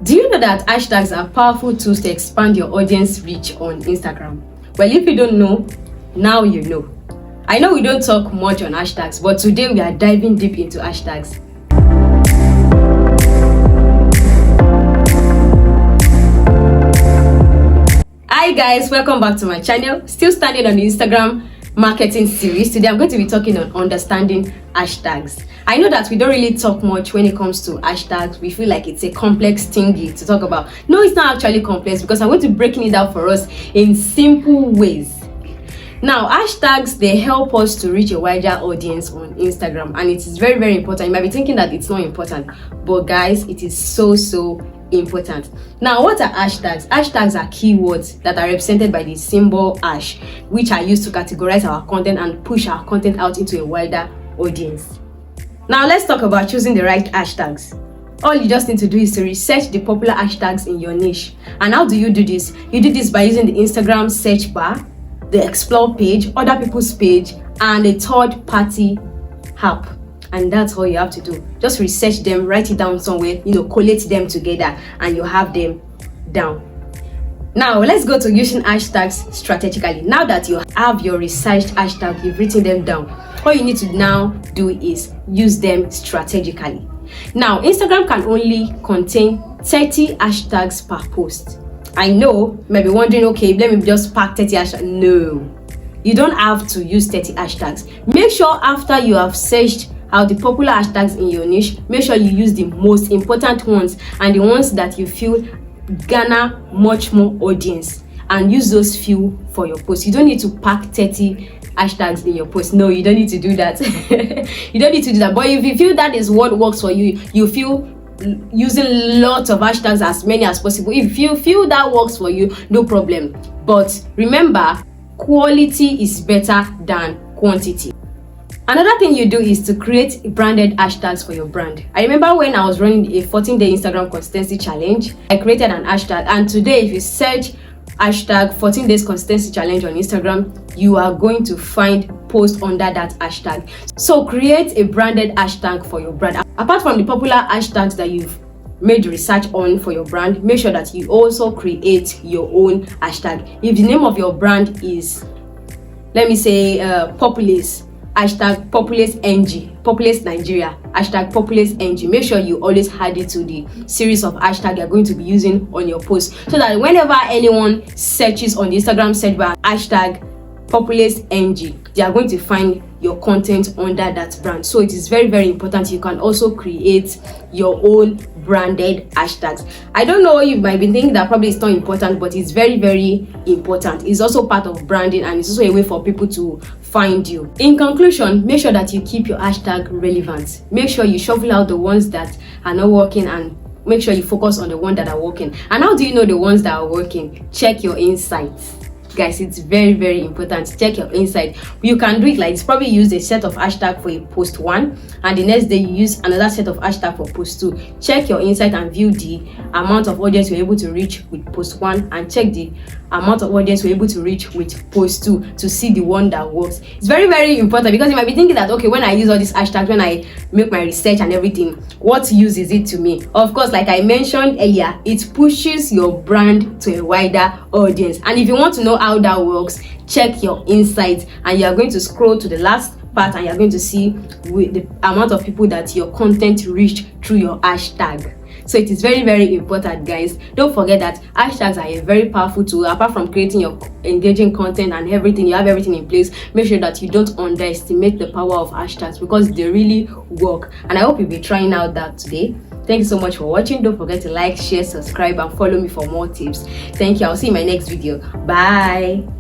Do you know that hashtags are powerful tools to expand your audience reach on Instagram? Well, if you don't know, now you know. I know we don't talk much on hashtags, but today we are diving deep into hashtags. Hi guys, welcome back to my channel. Still standing on the Instagram marketing series. Today I'm going to be talking on understanding hashtags. I know that we don't really talk much when it comes to hashtags. We feel like it's a complex thingy to talk about. No, it's not actually complex because I'm going to be breaking it down for us in simple ways. Now, hashtags, they help us to reach a wider audience on Instagram, and it is very, very important. You might be thinking that it's not important, but guys, it is so important. Now, what are hashtags? Hashtags are keywords that are represented by the symbol hash, which are used to categorize our content and push our content out into a wider audience. Now, let's talk about choosing the right hashtags. All you just need to do is to research the popular hashtags in your niche. And how do you do this? You do this by using the Instagram search bar, the explore page, other people's page, and a third-party app. And that's all you have to do. Just research them, write it down somewhere, collate them together, and you have them down. Now let's go to using hashtags strategically. Now that you have your researched hashtag, you've written them down, all you need to now do is use them strategically. Now, Instagram can only contain 30 hashtags per post. I know you might be wondering, okay, let me just pack 30 hashtags. No, you don't have to use 30 hashtags. Make sure after you have searched out the popular hashtags in your niche, make sure you use the most important ones and the ones that you feel garner much more audience, and use those few for your post. You don't need to pack 30 hashtags in your post. No, you don't need to do that. You don't need to do that. But if you feel that is what works for you, you feel using lots of hashtags, as many as possible. If you feel that works for you, no problem. But remember, quality is better than quantity. Another thing you do is to create branded hashtags for your brand. I remember when I was running a 14-day Instagram consistency challenge, I created an hashtag, and today if you search hashtag 14 days consistency challenge on Instagram, you are going to find posts under that hashtag. So create a branded hashtag for your brand. Apart from the popular hashtags that you've made research on for your brand, make sure that you also create your own hashtag. If the name of your brand is, let me say, Populace, hashtag Populace NG, Populace Nigeria, hashtag Populace NG. Make sure you always add it to the series of hashtags you're going to be using on your post, so that whenever anyone searches on the Instagram search bar hashtag Populace NG, they are going to find your content under that brand. So it is very, very important. You can also create your own branded hashtags. I don't know, you might be thinking that probably it's not important, but it's very, very important. It's also part of branding, and it's also a way for people to find you. In conclusion, make sure that you keep your hashtag relevant. Make sure you shuffle out the ones that are not working and make sure you focus on the ones that are working. And how do you know the ones that are working? Check your insights. Guys, it's very, very important. Check your insight. You can do it like this. Probably use a set of hashtag for a post 1, and the next day you use another set of hashtag for post 2. Check your insight and view the amount of audience you're able to reach with post 1, and check the amount of audience you're able to reach with post 2 to see the one that works. It's very, very important, because you might be thinking that, okay, when I use all these hashtags, when I make my research and everything, what use is it to me? Of course, like I mentioned earlier, it pushes your brand to a wider audience. And if you want to know how that works, check your insights, and you are going to scroll to the last part, and you're going to see with the amount of people that your content reached through your hashtag. So it is very, very important, guys. Don't forget that hashtags are a very powerful tool. Apart from creating your engaging content and everything, you have everything in place. Make sure that you don't underestimate the power of hashtags, because they really work. And I hope you'll be trying out that today. Thank you so much for watching. Don't forget to like, share, subscribe, and follow me for more tips. Thank you. I'll see you in my next video. Bye.